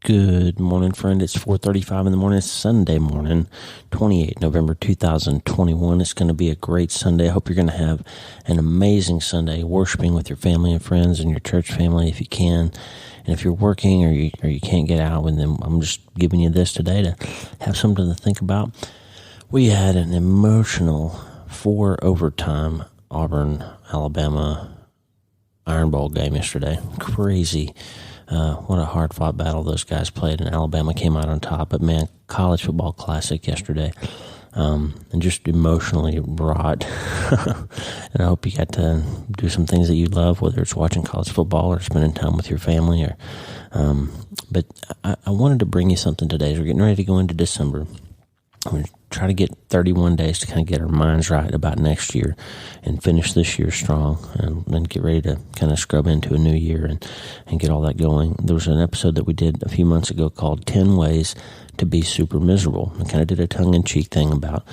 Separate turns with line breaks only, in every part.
Good morning, friend. It's 4:35 in the morning. It's Sunday morning, 28 November 2021. It's going to be a great Sunday. I hope you're going to have an amazing Sunday worshiping with your family and friends and your church family if you can. And if you're working or you can't get out, and then I'm just giving you this today to have something to think about. We had an emotional 4-overtime Auburn, Alabama Iron Bowl game yesterday. Crazy. What a hard-fought battle those guys played, and Alabama came out on top. But, man, college football classic yesterday, and just emotionally wrought. And I hope you got to do some things that you love, whether it's watching college football or spending time with your family. But I wanted to bring you something today. As we're getting ready to go into December, I'm going to try to get 31 days to kind of get our minds right about next year and finish this year strong, and then get ready to kind of scrub into a new year and get all that going. There was an episode that we did a few months ago called 10 Ways to Be Super Miserable. I kind of did a tongue-in-cheek thing about,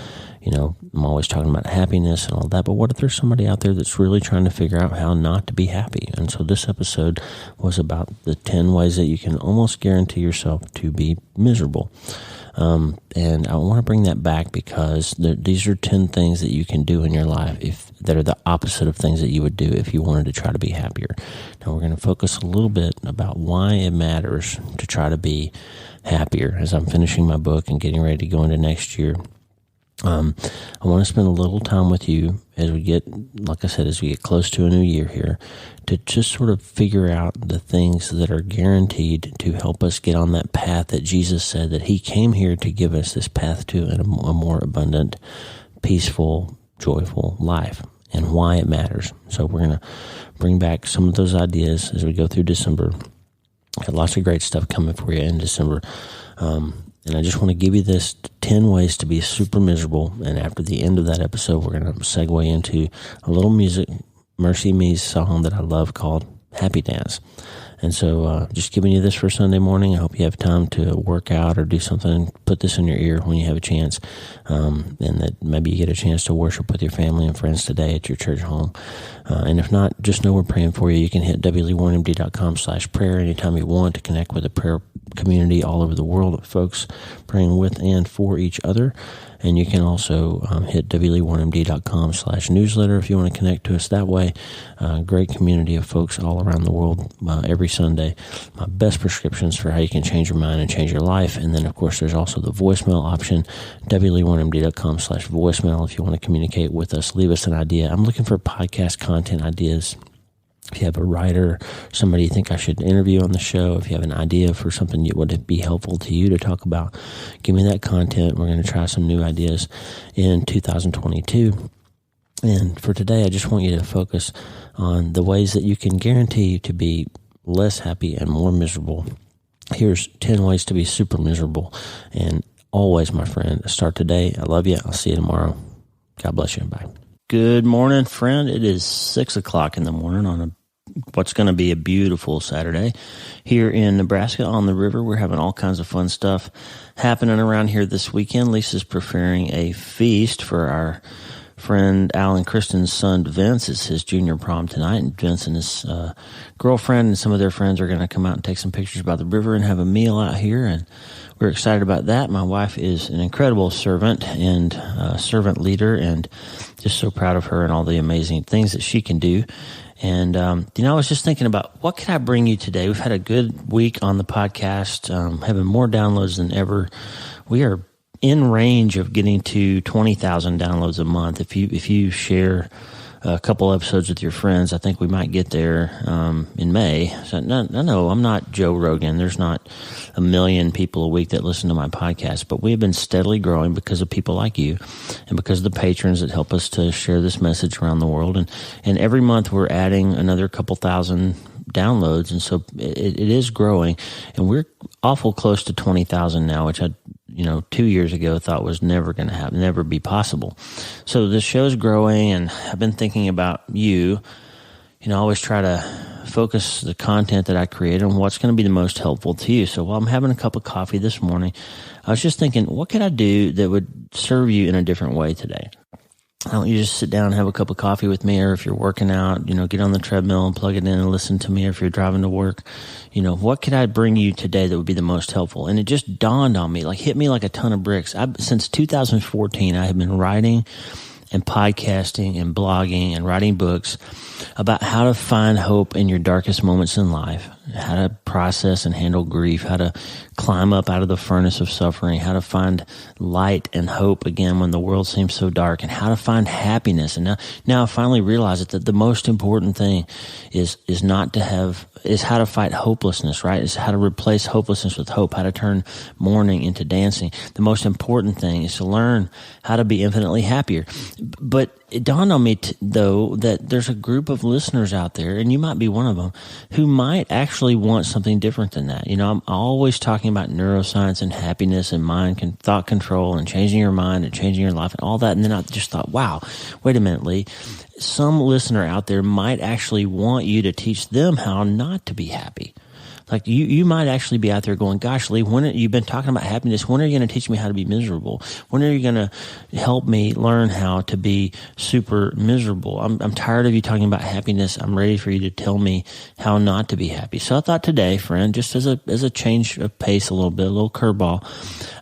I'm always talking about happiness and all that, but what if there's somebody out there that's really trying to figure out how not to be happy? And so this episode was about the 10 ways that you can almost guarantee yourself to be miserable. And I want to bring that back because these are 10 things that you can do in your life that are the opposite of things that you would do if you wanted to try to be happier. Now we're going to focus a little bit about why it matters to try to be happier as I'm finishing my book and getting ready to go into next year. I want to spend a little time with you as we get close to a new year here, to just sort of figure out the things that are guaranteed to help us get on that path that Jesus said that he came here to give us, this path to a more abundant, peaceful, joyful life, and why it matters. So we're going to bring back some of those ideas as we go through December. Got lots of great stuff coming for you in December. And I just want to give you this 10 ways to be super miserable. And after the end of that episode, we're going to segue into a little music, Mercy Me's song that I love called Happy Dance. And so just giving you this for Sunday morning. I hope you have time to work out or do something. Put this in your ear when you have a chance. And that maybe you get a chance to worship with your family and friends today at your church home. And if not, just know we're praying for you. You can hit wleewarrenmd.com/prayer anytime you want to connect with a prayer community all over the world of folks praying with and for each other. And you can also hit wleewarrenmd.com/newsletter if you want to connect to us that way. Great community of folks all around the world every Sunday. My best prescriptions for how you can change your mind and change your life. And then, of course, there's also the voicemail option, wleewarrenmd.com/voicemail if you want to communicate with us. Leave us an idea. I'm looking for podcast content ideas. If you have a writer, somebody you think I should interview on the show, if you have an idea for something that would be helpful to you to talk about, give me that content. We're going to try some new ideas in 2022. And for today, I just want you to focus on the ways that you can guarantee to be less happy and more miserable. Here's 10 ways to be super miserable. And always, my friend, start today. I love you. I'll see you tomorrow. God bless you. Bye. Good morning, friend. It is 6 o'clock in the morning on what's going to be a beautiful Saturday here in Nebraska on the river. We're having all kinds of fun stuff happening around here this weekend. Lisa's preparing a feast for our friend Al and Kristen's son Vince. It's his junior prom tonight, and Vince and his girlfriend and some of their friends are going to come out and take some pictures by the river and have a meal out here, and we're excited about that. My wife is an incredible servant and servant leader, and just so proud of her and all the amazing things that she can do. And, I was just thinking about what can I bring you today? We've had a good week on the podcast, having more downloads than ever. We are in range of getting to 20,000 downloads a month. If you share a couple episodes with your friends, I think we might get there in May. So no, I'm not Joe Rogan. There's not a million people a week that listen to my podcast, but we have been steadily growing because of people like you and because of the patrons that help us to share this message around the world. And every month we're adding another couple thousand downloads, and so it is growing, and we're awful close to 20,000 now, which I 2 years ago thought was never going to happen, never be possible. So the show's growing, and I've been thinking about you. I always try to focus the content that I create on what's going to be the most helpful to you. So while I'm having a cup of coffee this morning, I was just thinking, what could I do that would serve you in a different way today? I want you to just sit down and have a cup of coffee with me, or if you're working out, get on the treadmill and plug it in and listen to me, or if you're driving to work, what could I bring you today that would be the most helpful? And it just dawned on me, hit me like a ton of bricks. Since 2014, I have been writing and podcasting and blogging and writing books about how to find hope in your darkest moments in life, how to process and handle grief, how to climb up out of the furnace of suffering, how to find light and hope again when the world seems so dark, and how to find happiness. And now I finally realize that the most important thing is how to fight hopelessness, right? Is how to replace hopelessness with hope, how to turn mourning into dancing. The most important thing is to learn how to be infinitely happier. But it dawned on me, though, that there's a group of listeners out there, and you might be one of them, who might actually want something different than that. I'm always talking about neuroscience and happiness and thought control and changing your mind and changing your life and all that. And then I just thought, wow, wait a minute, Lee. Some listener out there might actually want you to teach them how not to be happy. Like you might actually be out there going, gosh, Lee, you've been talking about happiness. When are you going to teach me how to be miserable? When are you going to help me learn how to be super miserable? I'm tired of you talking about happiness. I'm ready for you to tell me how not to be happy. So I thought today, friend, just as a change of pace a little bit, a little curveball,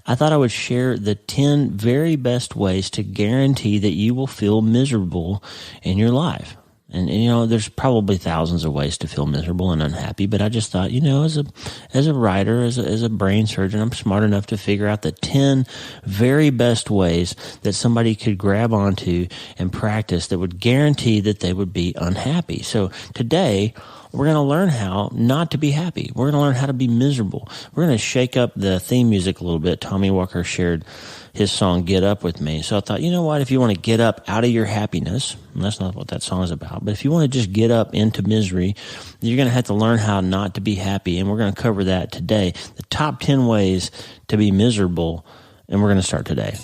I thought I would share the 10 very best ways to guarantee that you will feel miserable in your life. And there's probably thousands of ways to feel miserable and unhappy, but I just thought, as a writer, as a brain surgeon, I'm smart enough to figure out the 10 very best ways that somebody could grab onto and practice that would guarantee that they would be unhappy. So today, we're going to learn how not to be happy. We're going to learn how to be miserable. We're going to shake up the theme music a little bit. Tommy Walker shared his song Get Up with me. So I thought, if you want to get up out of your happiness, and that's not what that song is about, but if you want to just get up into misery, you're going to have to learn how not to be happy. And we're going to cover that today. The top 10 ways to be miserable. And we're going to start today.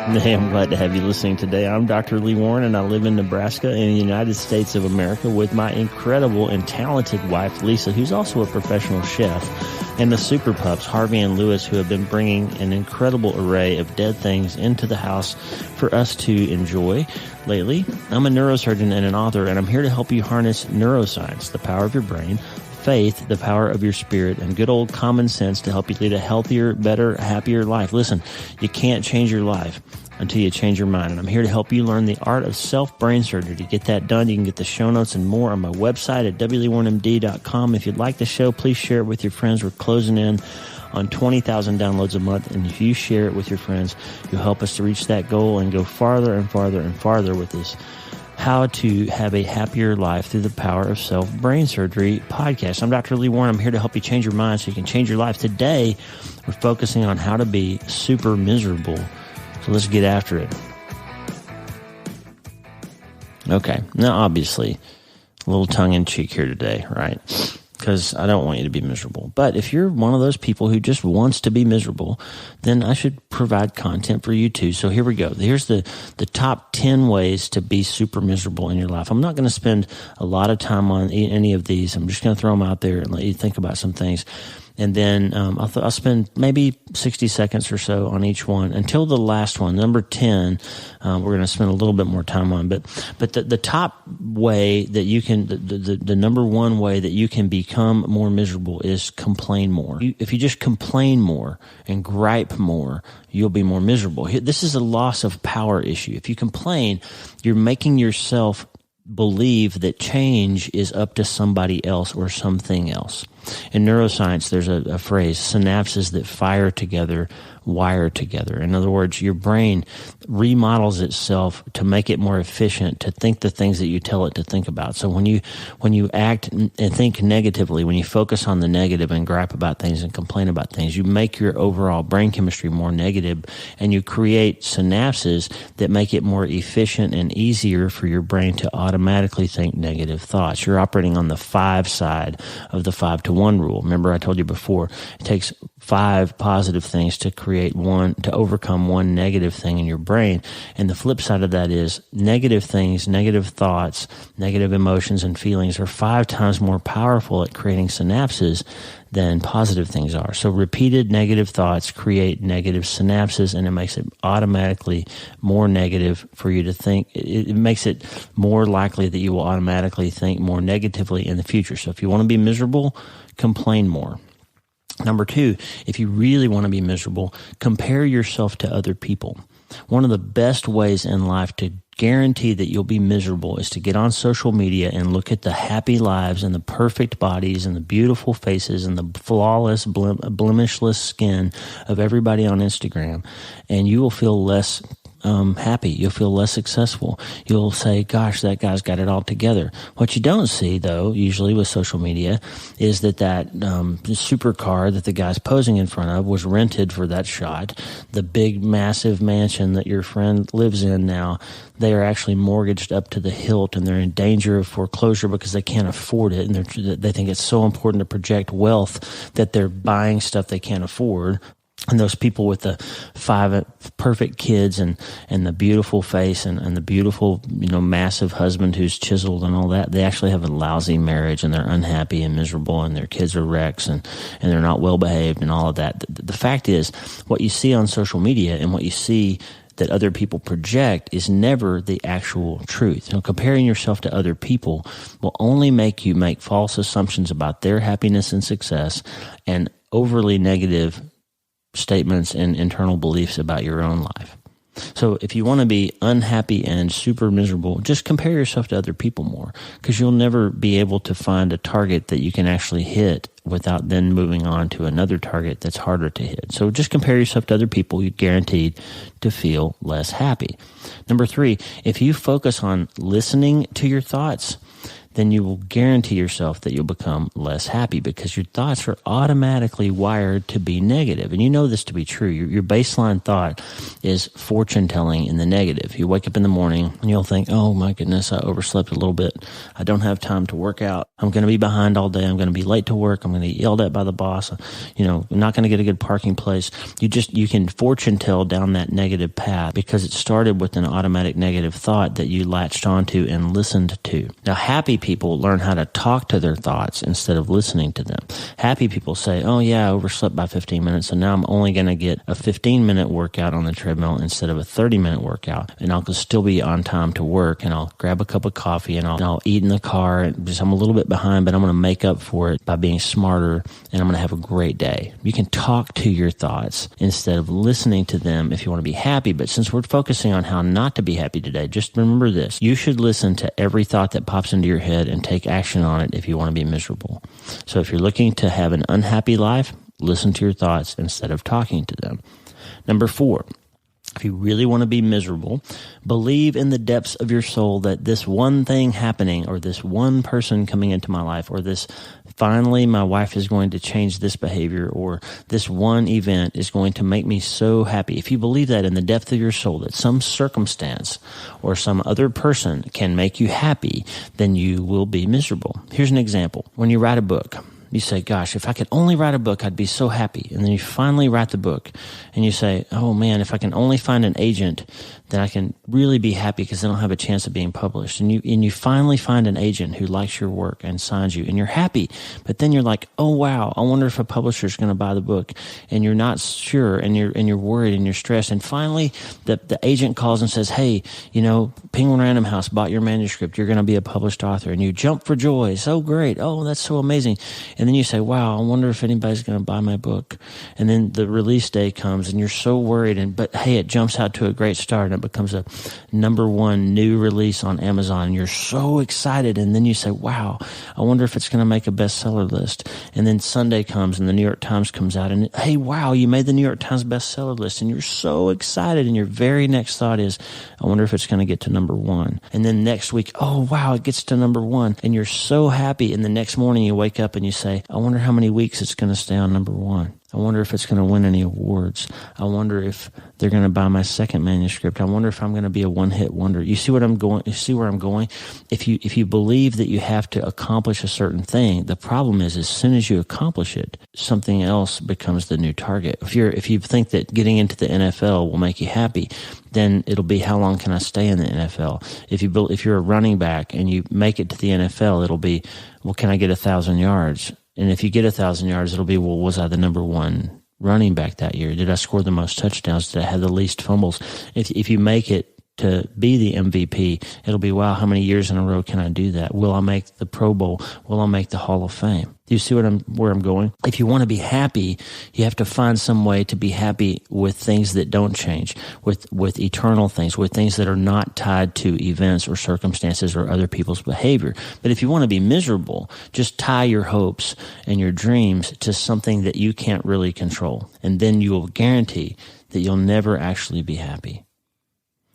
Hey, I'm glad to have you listening today. I'm Dr. Lee Warren, and I live in Nebraska in the United States of America with my incredible and talented wife, Lisa, who's also a professional chef, and the super pups, Harvey and Lewis, who have been bringing an incredible array of dead things into the house for us to enjoy lately. I'm a neurosurgeon and an author, and I'm here to help you harness neuroscience, the power of your brain, faith, the power of your spirit, and good old common sense to help you lead a healthier, better, happier life. Listen, you can't change your life until you change your mind. And I'm here to help you learn the art of self-brain surgery. To get that done, you can get the show notes and more on my website at wleewarrenmd.com. If you'd like the show, please share it with your friends. We're closing in on 20,000 downloads a month. And if you share it with your friends, you'll help us to reach that goal and go farther and farther and farther with this How to Have a Happier Life Through the Power of Self-Brain Surgery podcast. I'm Dr. Lee Warren. I'm here to help you change your mind so you can change your life. Today, we're focusing on how to be super miserable. So let's get after it. Okay. Now, obviously, a little tongue-in-cheek here today, right? Because I don't want you to be miserable. But if you're one of those people who just wants to be miserable, then I should provide content for you too. So here we go. Here's the top 10 ways to be super miserable in your life. I'm not going to spend a lot of time on any of these. I'm just going to throw them out there and let you think about some things. And then I'll spend maybe 60 seconds or so on each one until the last one, number 10. We're going to spend a little bit more time on, but the top way that you can, the number one way that you can become more miserable is complain more. If you just complain more and gripe more, you'll be more miserable. This is a loss of power issue. If you complain, you're making yourself believe that change is up to somebody else or something else. In neuroscience, there's a phrase, synapses that fire together, wire together. In other words, your brain remodels itself to make it more efficient, to think the things that you tell it to think about. So when you act and think negatively, when you focus on the negative and gripe about things and complain about things, you make your overall brain chemistry more negative, and you create synapses that make it more efficient and easier for your brain to automatically think negative thoughts. You're operating on the 5 side of the 5 to 5-to-1 rule. Remember, I told you before, it takes 5 positive things to overcome one negative thing in your brain. And the flip side of that is negative things, negative thoughts, negative emotions and feelings are 5 times more powerful at creating synapses than positive things are. So repeated negative thoughts create negative synapses, and it makes it automatically more negative for you to think. It makes it more likely that you will automatically think more negatively in the future. So if you want to be miserable, complain more. Number 2, if you really want to be miserable, compare yourself to other people. One of the best ways in life to guarantee that you'll be miserable is to get on social media and look at the happy lives and the perfect bodies and the beautiful faces and the flawless, blemishless skin of everybody on Instagram, and you will feel less happy. You'll feel less successful. You'll say, gosh, that guy's got it all together. What you don't see, though, usually with social media, is that supercar that the guy's posing in front of was rented for that shot. The big, massive mansion that your friend lives in now, they are actually mortgaged up to the hilt, and they're in danger of foreclosure because they can't afford it, and they think it's so important to project wealth that they're buying stuff they can't afford. And those people with the 5 perfect kids and the beautiful face and the beautiful, massive husband who's chiseled and all that, they actually have a lousy marriage, and they're unhappy and miserable, and their kids are wrecks, and they're not well behaved and all of that. The fact is, what you see on social media and what you see that other people project is never the actual truth. Comparing yourself to other people will only make you make false assumptions about their happiness and success and overly negative statements and internal beliefs about your own life. So if you want to be unhappy and super miserable, just compare yourself to other people more, because you'll never be able to find a target that you can actually hit without then moving on to another target that's harder to hit. So just compare yourself to other people. You're guaranteed to feel less happy. Number 3, if you focus on listening to your thoughts, then you will guarantee yourself that you'll become less happy, because your thoughts are automatically wired to be negative. And you know this to be true. Your baseline thought is fortune telling in the negative. You wake up in the morning and you'll think, oh my goodness, I overslept a little bit. I don't have time to work out. I'm going to be behind all day. I'm going to be late to work. I'm going to get yelled at by the boss. I'm not going to get a good parking place. You can fortune tell down that negative path because it started with an automatic negative thought that you latched onto and listened to. Now, happy people learn how to talk to their thoughts instead of listening to them. Happy people say, oh yeah, I overslept by 15 minutes, so now I'm only going to get a 15-minute workout on the treadmill instead of a 30-minute workout, and I'll still be on time to work, and I'll grab a cup of coffee, and I'll eat in the car. I'm a little bit behind, but I'm going to make up for it by being smarter, and I'm going to have a great day. You can talk to your thoughts instead of listening to them if you want to be happy, but since we're focusing on how not to be happy today, just remember this. You should listen to every thought that pops into your head and take action on it if you want to be miserable. So if you're looking to have an unhappy life, listen to your thoughts instead of talking to them. Number 4, if you really want to be miserable, believe in the depths of your soul that this one thing happening, or this one person coming into my life, or this finally my wife is going to change this behavior, or this one event is going to make me so happy. If you believe that in the depth of your soul, that some circumstance or some other person can make you happy, then you will be miserable. Here's an example. When you write a book, you say, gosh, if I could only write a book, I'd be so happy. And then you finally write the book and you say, oh man, if I can only find an agent, then I can really be happy because I don't have a chance of being published. And you finally find an agent who likes your work and signs you, and you're happy. But then you're like, oh wow, I wonder if a publisher's going to buy the book. And you're not sure, and you're worried and you're stressed. And finally, the agent calls and says, hey, Penguin Random House bought your manuscript. You're going to be a published author. And you jump for joy. So great. Oh, that's so amazing. And then you say, wow, I wonder if anybody's going to buy my book. And then the release day comes and you're so worried. But hey, it jumps out to a great start and it becomes a number 1 new release on Amazon. And you're so excited. And then you say, wow, I wonder if it's going to make a bestseller list. And then Sunday comes and the New York Times comes out and hey, wow, you made the New York Times bestseller list. And you're so excited. And your very next thought is, I wonder if it's going to get to number 1. And then next week, oh wow, it gets to number 1. And you're so happy. And the next morning you wake up and you say, I wonder how many weeks it's going to stay on number 1. I wonder if it's going to win any awards. I wonder if they're going to buy my second manuscript. I wonder if I'm going to be a one-hit wonder. You see what I'm going? You see where I'm going? If you believe that you have to accomplish a certain thing, the problem is as soon as you accomplish it, something else becomes the new target. If you think that getting into the NFL will make you happy, then it'll be how long can I stay in the NFL? If you're a running back and you make it to the NFL, it'll be, well, can I get 1,000 yards? And if you get 1,000 yards, it'll be, well, was I the number one running back that year? Did I score the most touchdowns? Did I have the least fumbles? If you make it to be the MVP, it'll be, wow, how many years in a row can I do that? Will I make the Pro Bowl? Will I make the Hall of Fame? Do you see where I'm going? If you want to be happy, you have to find some way to be happy with things that don't change, with eternal things, with things that are not tied to events or circumstances or other people's behavior. But if you want to be miserable, just tie your hopes and your dreams to something that you can't really control. And then you will guarantee that you'll never actually be happy.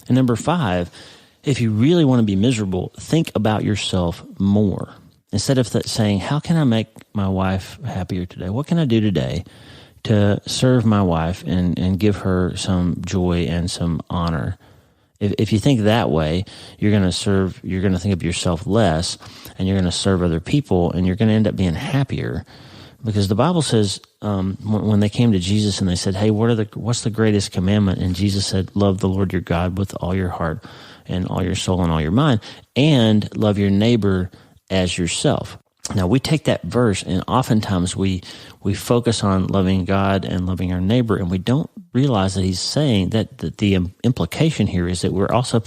And number 5, if you really want to be miserable, think about yourself more. Instead of saying, how can I make my wife happier today? What can I do today to serve my wife and give her some joy and some honor? If you think that way, you're going to think of yourself less, and you're going to serve other people, and you're going to end up being happier. Because the Bible says, when they came to Jesus and they said, hey, what's the greatest commandment? And Jesus said, love the Lord your God with all your heart and all your soul and all your mind, and love your neighbor as yourself. Now, we take that verse, and oftentimes we focus on loving God and loving our neighbor, and we don't realize that he's saying that the implication here is that we're also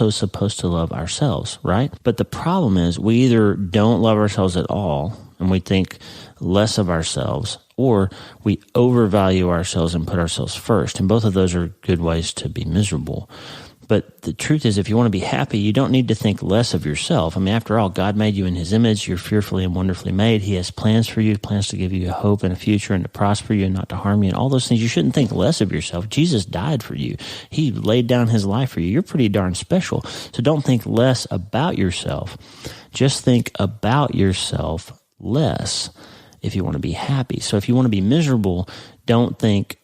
supposed to love ourselves, right? But the problem is we either don't love ourselves at all, and we think less of ourselves, or we overvalue ourselves and put ourselves first. And both of those are good ways to be miserable. But the truth is, if you want to be happy, you don't need to think less of yourself. I mean, after all, God made you in his image. You're fearfully and wonderfully made. He has plans for you, plans to give you a hope and a future and to prosper you and not to harm you and all those things. You shouldn't think less of yourself. Jesus died for you. He laid down his life for you. You're pretty darn special. So don't think less about yourself. Just think about yourself less if you want to be happy. So if you want to be miserable, don't think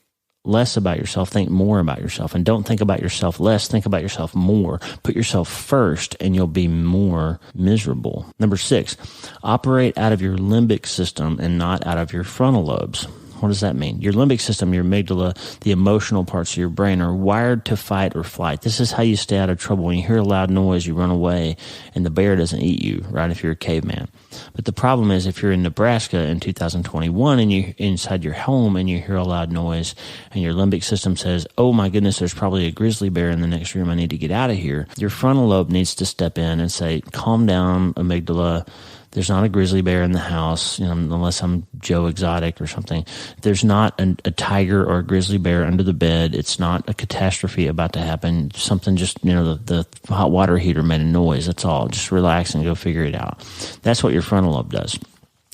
less about yourself, think more about yourself. And don't think about yourself less, think about yourself more. Put yourself first and you'll be more miserable. Number 6, operate out of your limbic system and not out of your frontal lobes. What does that mean? Your limbic system, your amygdala, the emotional parts of your brain are wired to fight or flight. This is how you stay out of trouble. When you hear a loud noise, you run away, and the bear doesn't eat you, right, if you're a caveman. But the problem is if you're in Nebraska in 2021 and you're inside your home and you hear a loud noise and your limbic system says, oh my goodness, there's probably a grizzly bear in the next room, I need to get out of here. Your frontal lobe needs to step in and say, calm down, amygdala. There's not a grizzly bear in the house, unless I'm Joe Exotic or something. There's not a tiger or a grizzly bear under the bed. It's not a catastrophe about to happen. Something just, the hot water heater made a noise. That's all. Just relax and go figure it out. That's what your frontal lobe does.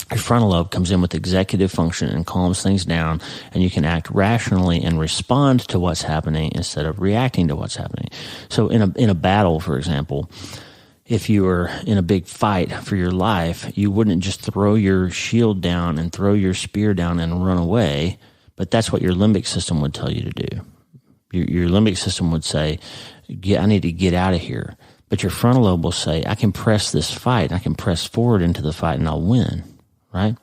Your frontal lobe comes in with executive function and calms things down, and you can act rationally and respond to what's happening instead of reacting to what's happening. So in a battle, for example, if you were in a big fight for your life, you wouldn't just throw your shield down and throw your spear down and run away, but that's what your limbic system would tell you to do. Your limbic system would say, I need to get out of here. But your frontal lobe will say, I can press this fight. I can press forward into the fight and I'll win, right?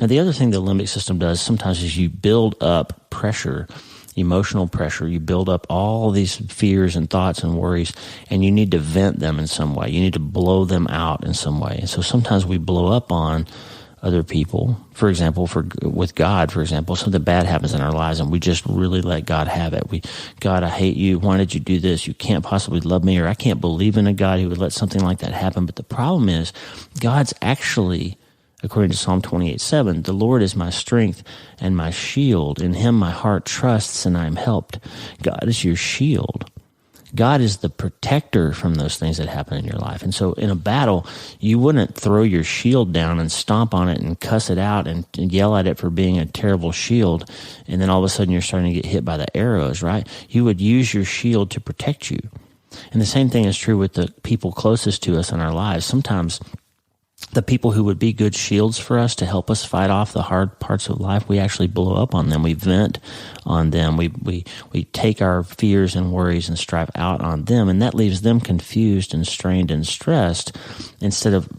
Now, the other thing the limbic system does sometimes is you build up pressure, emotional pressure. You build up all these fears and thoughts and worries, and you need to vent them in some way. You need to blow them out in some way. And so sometimes we blow up on other people. For example, with God, for example, something bad happens in our lives, and we just really let God have it. God, I hate you. Why did you do this? You can't possibly love me, or I can't believe in a God who would let something like that happen. But the problem is, God's actually, according to Psalm 28:7, the Lord is my strength and my shield. In him my heart trusts and I am helped. God is your shield. God is the protector from those things that happen in your life. And so in a battle, you wouldn't throw your shield down and stomp on it and cuss it out and yell at it for being a terrible shield. And then all of a sudden you're starting to get hit by the arrows, right? You would use your shield to protect you. And the same thing is true with the people closest to us in our lives. Sometimes The people who would be good shields for us to help us fight off the hard parts of life, we actually blow up on them. We vent on them. We take our fears and worries and strife out on them, and that leaves them confused and strained and stressed. Instead of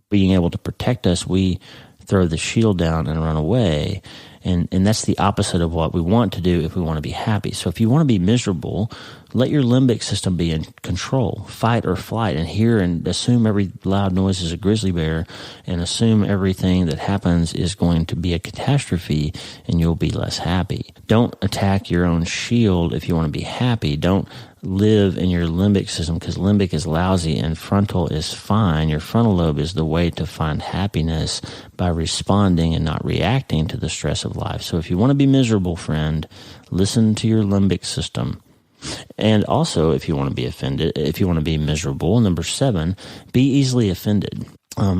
being able to protect us, we throw the shield down and run away. And that's the opposite of what we want to do if we want to be happy. So if you want to be miserable, let your limbic system be in control. Fight or flight, and hear and assume every loud noise is a grizzly bear, and assume everything that happens is going to be a catastrophe, and you'll be less happy. Don't attack your own shield if you want to be happy. Don't live in your limbic system, because limbic is lousy and frontal is fine. Your frontal lobe is the way to find happiness by responding and not reacting to the stress of life. So if you want to be miserable, friend, listen to your limbic system. And also, if you want to be offended, if you want to be miserable, number 7, be easily offended.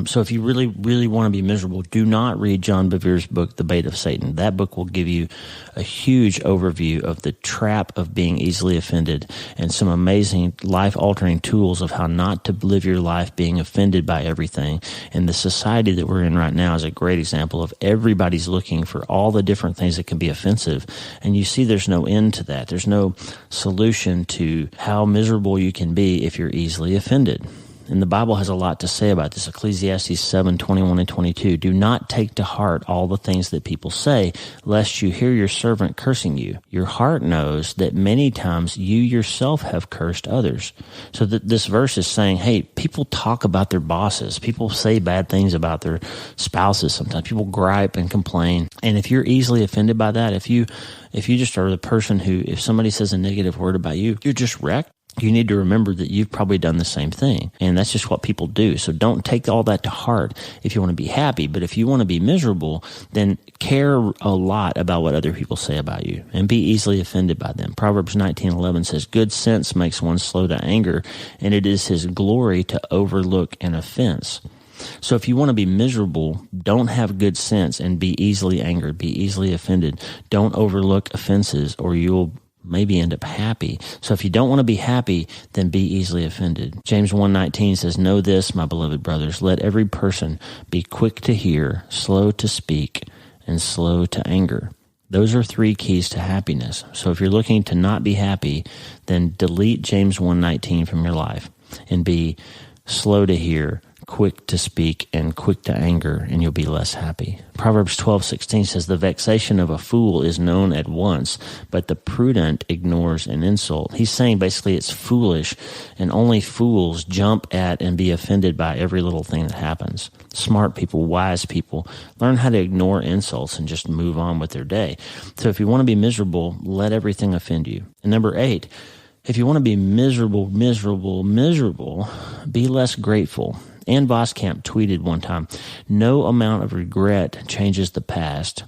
So if you really, really want to be miserable, do not read John Bevere's book, The Bait of Satan. That book will give you a huge overview of the trap of being easily offended and some amazing life-altering tools of how not to live your life being offended by everything. And the society that we're in right now is a great example of everybody's looking for all the different things that can be offensive. And you see there's no end to that. There's no solution to how miserable you can be if you're easily offended. And the Bible has a lot to say about this. Ecclesiastes 7:21 and 22. Do not take to heart all the things that people say, lest you hear your servant cursing you. Your heart knows that many times you yourself have cursed others. So this verse is saying, hey, people talk about their bosses. People say bad things about their spouses sometimes. People gripe and complain. And if you're easily offended by that, if you just are the person who, if somebody says a negative word about you, you're just wrecked. You need to remember that you've probably done the same thing. And that's just what people do. So don't take all that to heart if you want to be happy. But if you want to be miserable, then care a lot about what other people say about you and be easily offended by them. Proverbs 19:11 says, good sense makes one slow to anger, and it is his glory to overlook an offense. So if you want to be miserable, don't have good sense and be easily angered, be easily offended. Don't overlook offenses, or you'll maybe end up happy. So if you don't want to be happy, then be easily offended. James 1:19 says, know this, my beloved brothers, let every person be quick to hear, slow to speak, and slow to anger. Those are 3 keys to happiness. So if you're looking to not be happy, then delete James 1:19 from your life and be slow to hear, quick to speak, and quick to anger, and you'll be less happy. Proverbs 12:16 says, the vexation of a fool is known at once, but the prudent ignores an insult. He's saying basically it's foolish, and only fools jump at and be offended by every little thing that happens. Smart people, wise people, learn how to ignore insults and just move on with their day. So if you want to be miserable, let everything offend you. And number 8, if you want to be miserable, be less grateful. Ann Voskamp tweeted one time, no amount of regret changes the past.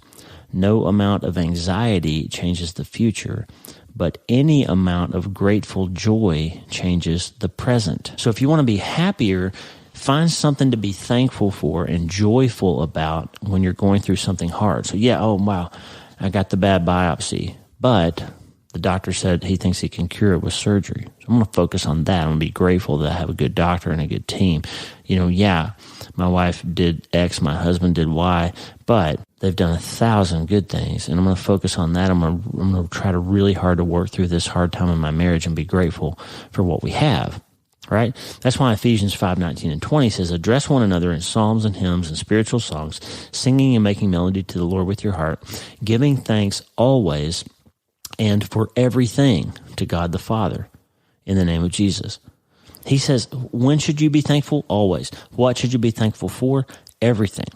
No amount of anxiety changes the future. But any amount of grateful joy changes the present. So if you want to be happier, find something to be thankful for and joyful about when you're going through something hard. So oh wow, I got the bad biopsy, but the doctor said he thinks he can cure it with surgery. So I'm going to focus on that. I'm going to be grateful that I have a good doctor and a good team. My wife did X, my husband did Y, but they've done 1,000 good things, and I'm going to focus on that. I'm going to try to really hard to work through this hard time in my marriage and be grateful for what we have. Right? That's why Ephesians 5:19 and 20 says, address one another in psalms and hymns and spiritual songs, singing and making melody to the Lord with your heart, giving thanks always and for everything to God the Father in the name of Jesus. He says, when should you be thankful? Always. What should you be thankful for? Everything.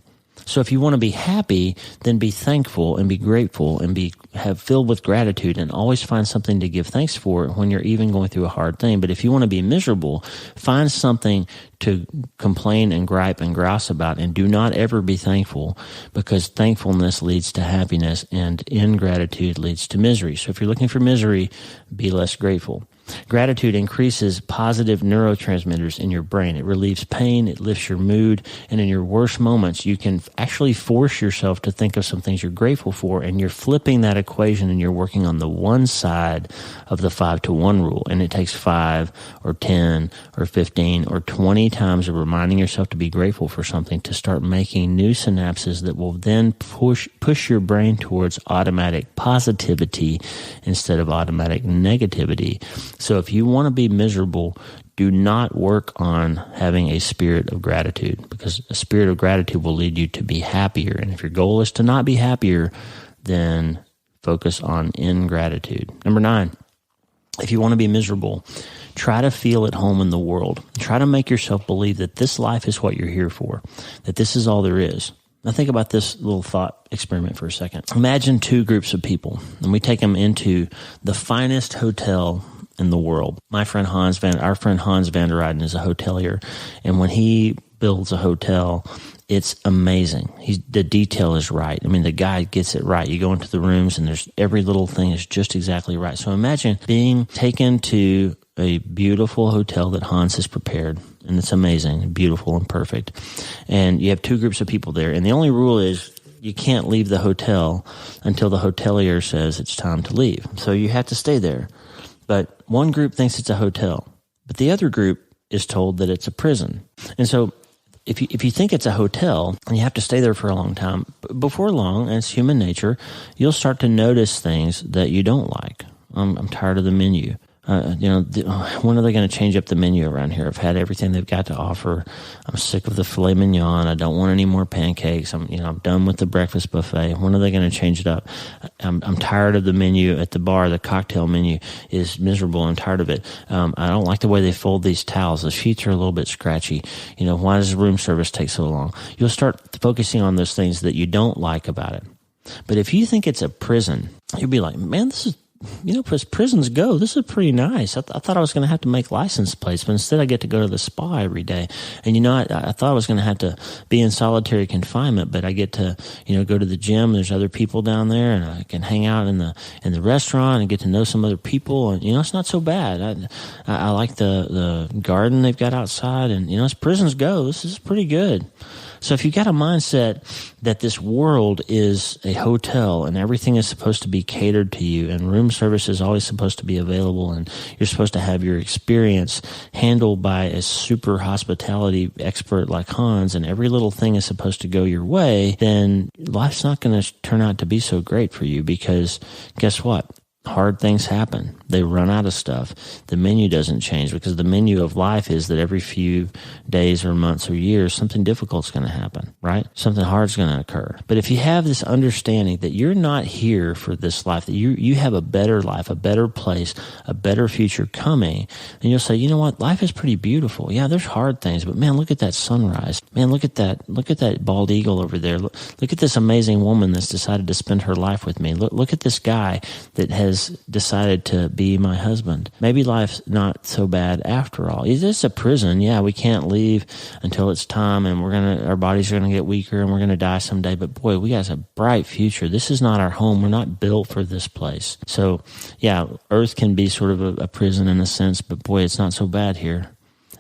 So if you want to be happy, then be thankful and be grateful and have filled with gratitude, and always find something to give thanks for when you're even going through a hard thing. But if you want to be miserable, find something to complain and gripe and grouse about, and do not ever be thankful, because thankfulness leads to happiness and ingratitude leads to misery. So if you're looking for misery, be less grateful. Gratitude increases positive neurotransmitters in your brain. It relieves pain, it lifts your mood, and in your worst moments, you can actually force yourself to think of some things you're grateful for, and you're flipping that equation and you're working on the one side of the 5-to-1 rule. And it takes 5 or 10 or 15 or 20 times of reminding yourself to be grateful for something to start making new synapses that will then push your brain towards automatic positivity instead of automatic negativity. So if you want to be miserable, do not work on having a spirit of gratitude, because a spirit of gratitude will lead you to be happier. And if your goal is to not be happier, then focus on ingratitude. Number 9, if you want to be miserable, try to feel at home in the world. Try to make yourself believe that this life is what you're here for, that this is all there is. Now think about this little thought experiment for a second. Imagine 2 groups of people, and we take them into the finest hotel in the world. Our friend Hans van der Rijden is a hotelier, and when he builds a hotel, it's amazing. The detail is right. I mean, the guy gets it right. You go into the rooms, and there's every little thing is just exactly right. So imagine being taken to a beautiful hotel that Hans has prepared, and it's amazing, beautiful and perfect. And you have 2 groups of people there, and the only rule is you can't leave the hotel until the hotelier says it's time to leave. So you have to stay there. But one group thinks it's a hotel, but the other group is told that it's a prison. And so if you think it's a hotel and you have to stay there for a long time, before long, as human nature, you'll start to notice things that you don't like. I'm tired of the menu. When are they going to change up the menu around here? I've had everything they've got to offer. I'm sick of the filet mignon. I don't want any more pancakes. I'm done with the breakfast buffet. When are they going to change it up? I'm tired of the menu at the bar. The cocktail menu is miserable. I'm tired of it. I don't like the way they fold these towels. The sheets are a little bit scratchy. Why does room service take so long? You'll start focusing on those things that you don't like about it. But if you think it's a prison, you'll be like, man, this is, as prisons go, this is pretty nice. I thought I was going to have to make license plates, but instead I get to go to the spa every day. And, I thought I was going to have to be in solitary confinement, but I get to, go to the gym. There's other people down there, and I can hang out in the restaurant and get to know some other people. And, it's not so bad. I like the garden they've got outside. And, as prisons go, this is pretty good. So if you've got a mindset that this world is a hotel and everything is supposed to be catered to you and room service is always supposed to be available and you're supposed to have your experience handled by a super hospitality expert like Hans and every little thing is supposed to go your way, then life's not going to turn out to be so great for you, because guess what? Hard things happen. They run out of stuff. The menu doesn't change, because the menu of life is that every few days or months or years, something difficult's going to happen, right? Something hard's going to occur. But if you have this understanding that you're not here for this life, that you have a better life, a better place, a better future coming, then you'll say, you know what? Life is pretty beautiful. Yeah, there's hard things, but man, look at that sunrise. Man, look at that bald eagle over there. Look at this amazing woman that's decided to spend her life with me. Look at this guy that has decided to be my husband. Maybe life's not so bad after all. It's just a prison. Yeah, we can't leave until it's time, and our bodies are gonna get weaker, and we're gonna die someday. But boy, we got a bright future. This is not our home. We're not built for this place. So yeah, Earth can be sort of a prison in a sense, but boy, it's not so bad here.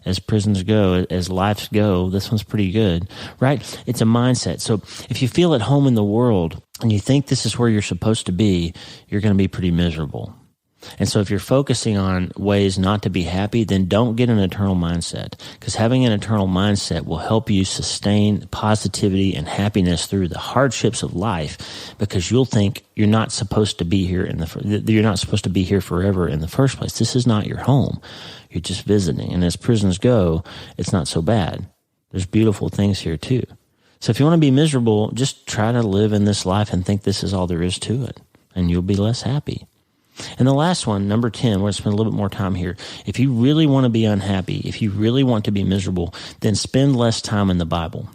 As prisons go, as lives go, this one's pretty good, right? It's a mindset. So if you feel at home in the world and you think this is where you're supposed to be, you're going to be pretty miserable. And so if you're focusing on ways not to be happy, then don't get an eternal mindset, because having an eternal mindset will help you sustain positivity and happiness through the hardships of life, because you'll think you're not supposed to be here you're not supposed to be here forever in the first place. This is not your home. You're just visiting. And as prisons go, it's not so bad. There's beautiful things here too. So if you want to be miserable, just try to live in this life and think this is all there is to it, and you'll be less happy. And the last one, number 10, we're going to spend a little bit more time here. If you really want to be unhappy, if you really want to be miserable, then spend less time in the Bible.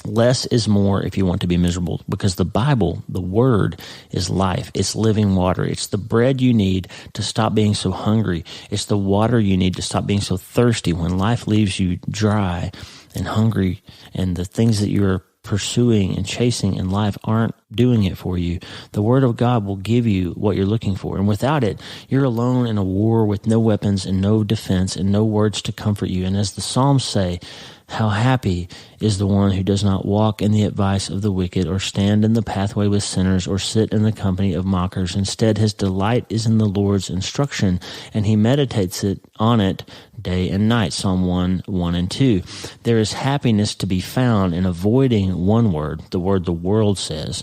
Less is more if you want to be miserable, because the Bible, the Word, is life. It's living water. It's the bread you need to stop being so hungry. It's the water you need to stop being so thirsty when life leaves you dry and hungry, and the things that you're pursuing and chasing in life aren't doing it for you. The Word of God will give you what you're looking for. And without it, you're alone in a war with no weapons and no defense and no words to comfort you. And as the Psalms say, how happy is the one who does not walk in the advice of the wicked, or stand in the pathway with sinners, or sit in the company of mockers. Instead, his delight is in the Lord's instruction, and he meditates on it day and night. Psalm 1 and 2. There is happiness to be found in avoiding one word, the word the world says.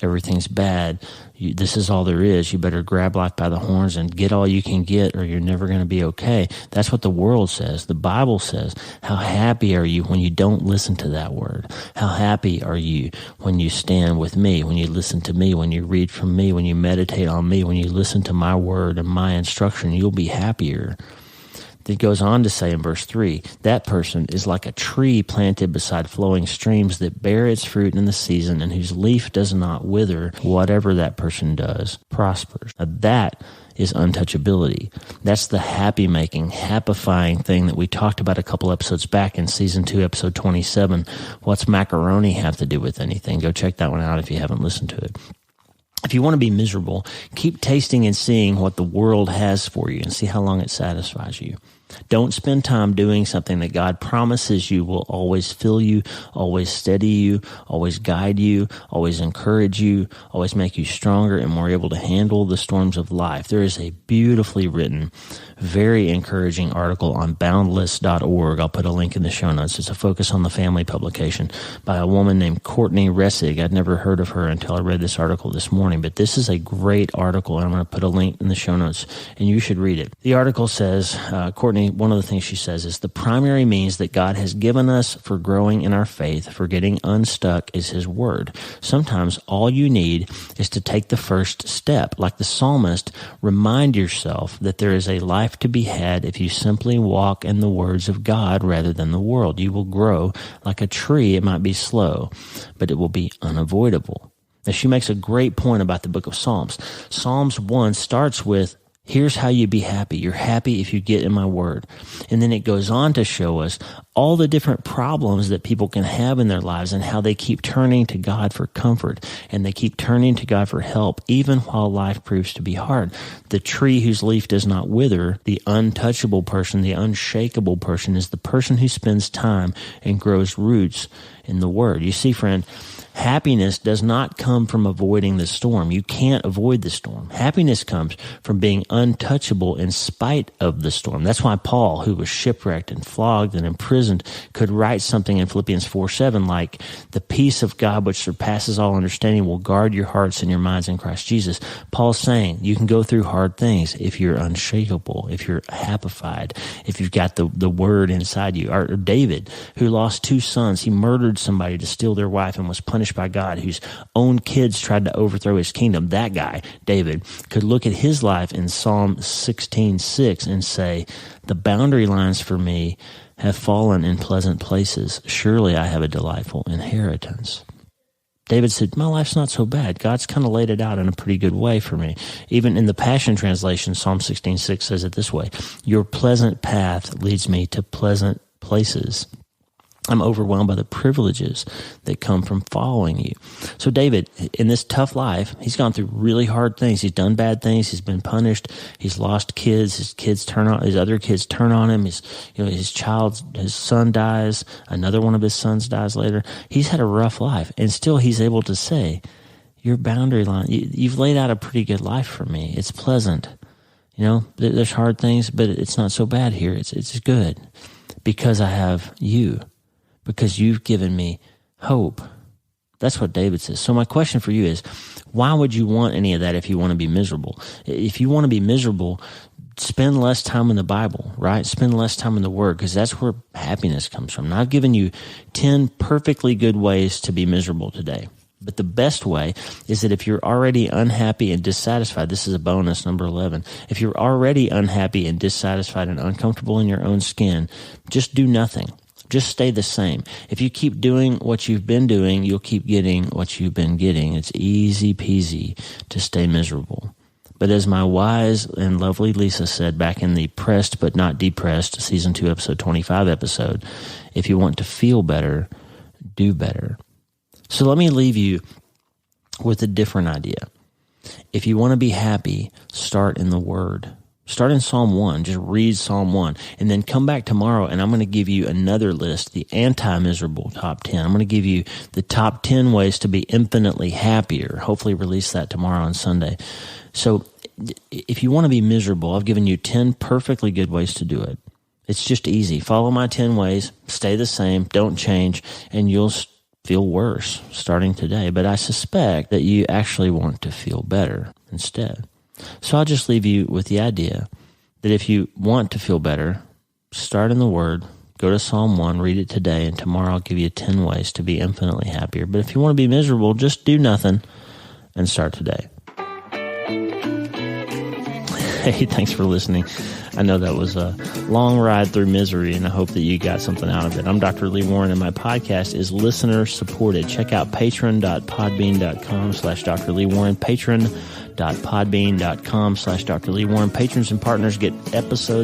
Everything's bad. This is all there is. You better grab life by the horns and get all you can get, or you're never going to be okay. That's what the world says. The Bible says, how happy are you when you don't listen to that word? How happy are you when you stand with me, when you listen to me, when you read from me, when you meditate on me, when you listen to my word and my instruction? You'll be happier. It goes on to say in verse 3, that person is like a tree planted beside flowing streams that bear its fruit in the season, and whose leaf does not wither. Whatever that person does prospers. Now that is untouchability. That's the happy-making, happifying thing that we talked about a couple episodes back in Season 2, Episode 27. What's macaroni have to do with anything? Go check that one out if you haven't listened to it. If you want to be miserable, keep tasting and seeing what the world has for you and see how long it satisfies you. Don't spend time doing something that God promises you will always fill you, always steady you, always guide you, always encourage you, always make you stronger and more able to handle the storms of life. There is a beautifully written, very encouraging article on boundless.org. I'll put a link in the show notes. It's a Focus on the Family publication by a woman named Courtney Ressig. I'd never heard of her until I read this article this morning, but this is a great article, and I'm going to put a link in the show notes, and you should read it. The article says, Courtney, one of the things she says is, the primary means that God has given us for growing in our faith, for getting unstuck, is His Word. Sometimes all you need is to take the first step. Like the psalmist, remind yourself that there is a life to be had if you simply walk in the words of God rather than the world. You will grow like a tree. It might be slow, but it will be unavoidable. Now, she makes a great point about the book of Psalms. Psalms 1 starts with, here's how you be happy. You're happy if you get in my word. And then it goes on to show us all the different problems that people can have in their lives and how they keep turning to God for comfort and they keep turning to God for help, even while life proves to be hard. The tree whose leaf does not wither, the untouchable person, the unshakable person, is the person who spends time and grows roots in the word. You see, friend, happiness does not come from avoiding the storm. You can't avoid the storm. Happiness comes from being untouchable in spite of the storm. That's why Paul, who was shipwrecked and flogged and imprisoned, could write something in Philippians 4:7 like, the peace of God which surpasses all understanding will guard your hearts and your minds in Christ Jesus. Paul's saying you can go through hard things if you're unshakable, if you're happified, if you've got the word inside you. Or David, who lost 2 sons, he murdered somebody to steal their wife and was punished by God, whose own kids tried to overthrow his kingdom. That guy, David, could look at his life in Psalm 16:6 and say, the boundary lines for me have fallen in pleasant places. Surely I have a delightful inheritance. David said, my life's not so bad. God's kind of laid it out in a pretty good way for me. Even in the Passion Translation, Psalm 16:6 says it this way, your pleasant path leads me to pleasant places. I'm overwhelmed by the privileges that come from following you. So David, in this tough life, he's gone through really hard things. He's done bad things. He's been punished. He's lost kids. His other kids turn on him. His son dies. Another one of his sons dies later. He's had a rough life, and still he's able to say, your boundary line, you've laid out a pretty good life for me. It's pleasant. There's hard things, but it's not so bad here. It's good because I have you. Because you've given me hope. That's what David says. So my question for you is, why would you want any of that if you want to be miserable? If you want to be miserable, spend less time in the Bible, right? Spend less time in the Word, because that's where happiness comes from. Now, I've given you 10 perfectly good ways to be miserable today. But the best way is that if you're already unhappy and dissatisfied, this is a bonus, number 11. If you're already unhappy and dissatisfied and uncomfortable in your own skin, just do nothing. Just stay the same. If you keep doing what you've been doing, you'll keep getting what you've been getting. It's easy peasy to stay miserable. But as my wise and lovely Lisa said back in the Pressed But Not Depressed Season 2, Episode 25 episode, if you want to feel better, do better. So let me leave you with a different idea. If you want to be happy, start in the Word. Start in Psalm 1. Just read Psalm 1. And then come back tomorrow, and I'm going to give you another list, the anti-miserable top 10. I'm going to give you the top 10 ways to be infinitely happier. Hopefully release that tomorrow on Sunday. So if you want to be miserable, I've given you 10 perfectly good ways to do it. It's just easy. Follow my 10 ways. Stay the same. Don't change. And you'll feel worse starting today. But I suspect that you actually want to feel better instead. So I'll just leave you with the idea that if you want to feel better, start in the Word, go to Psalm 1, read it today, and tomorrow I'll give you 10 ways to be infinitely happier. But if you want to be miserable, just do nothing and start today. Hey, thanks for listening. I know that was a long ride through misery, and I hope that you got something out of it. I'm Dr. Lee Warren, and my podcast is listener-supported. Check out patreon.podbean.com/Dr. Lee Warren, patreon.podbean.com/Dr. Lee Warren. Patrons and partners get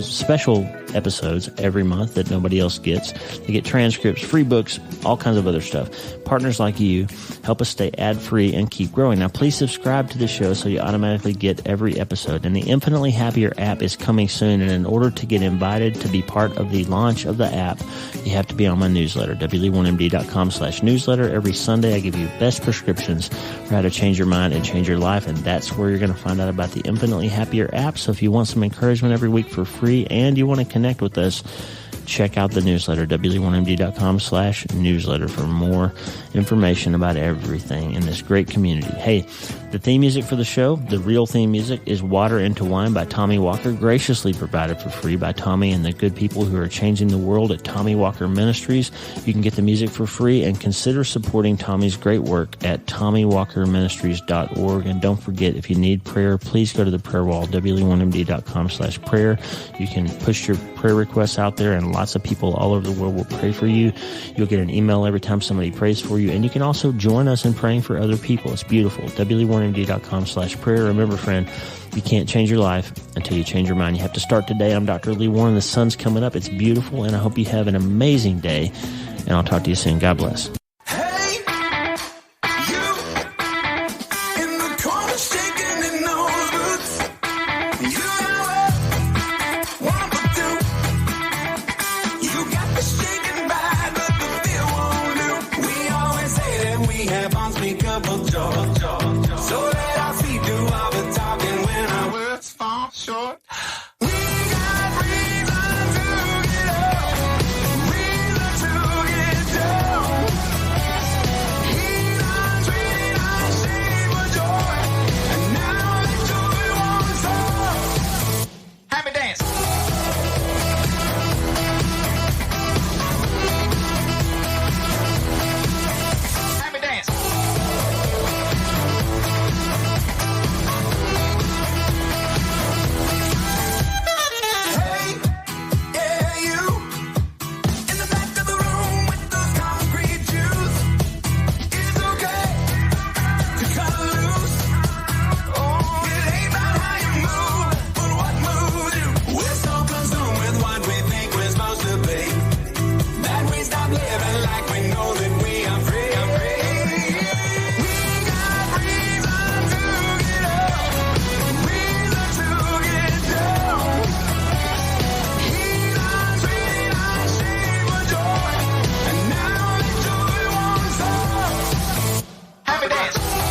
special episodes every month that nobody else gets. They get transcripts, free books, all kinds of other stuff. Partners like you help us stay ad-free and keep growing. Now, please subscribe to the show so you automatically get every episode. And the Infinitely Happier app is coming soon. And in order to get invited to be part of the launch of the app, you have to be on my newsletter, wlee1md.com/newsletter. Every Sunday, I give you best prescriptions for how to change your mind and change your life. And that's where you're going to find out about the Infinitely Happier app. So if you want some encouragement every week for free and you want to connect with us, check out the newsletter, wlee1md.com/newsletter for more information about everything in this great community. Hey, the theme music for the show, the real theme music, is Water into Wine by Tommy Walker, graciously provided for free by Tommy and the good people who are changing the world at Tommy Walker Ministries. You can get the music for free and consider supporting Tommy's great work at TommyWalkerMinistries.org. And don't forget, if you need prayer, please go to the prayer wall, wlee1md.com/prayer. You can push your prayer requests out there, and lots of people all over the world will pray for you. You'll get an email every time somebody prays for you, and you can also join us in praying for other people. It's beautiful. wlee1md.com/prayer. Remember, friend, you can't change your life until you change your mind. You have to start today. I'm Dr. Lee Warren. The sun's coming up. It's beautiful, and I hope you have an amazing day, and I'll talk to you soon. God bless.
Unspeakable joy. So let our feet do all the talking when our words fall short. We got reason to get up, reason to get down. He's untreated, unshamed with joy, and now the joy won't stop. Happy dance. Happy dance. Happy dance.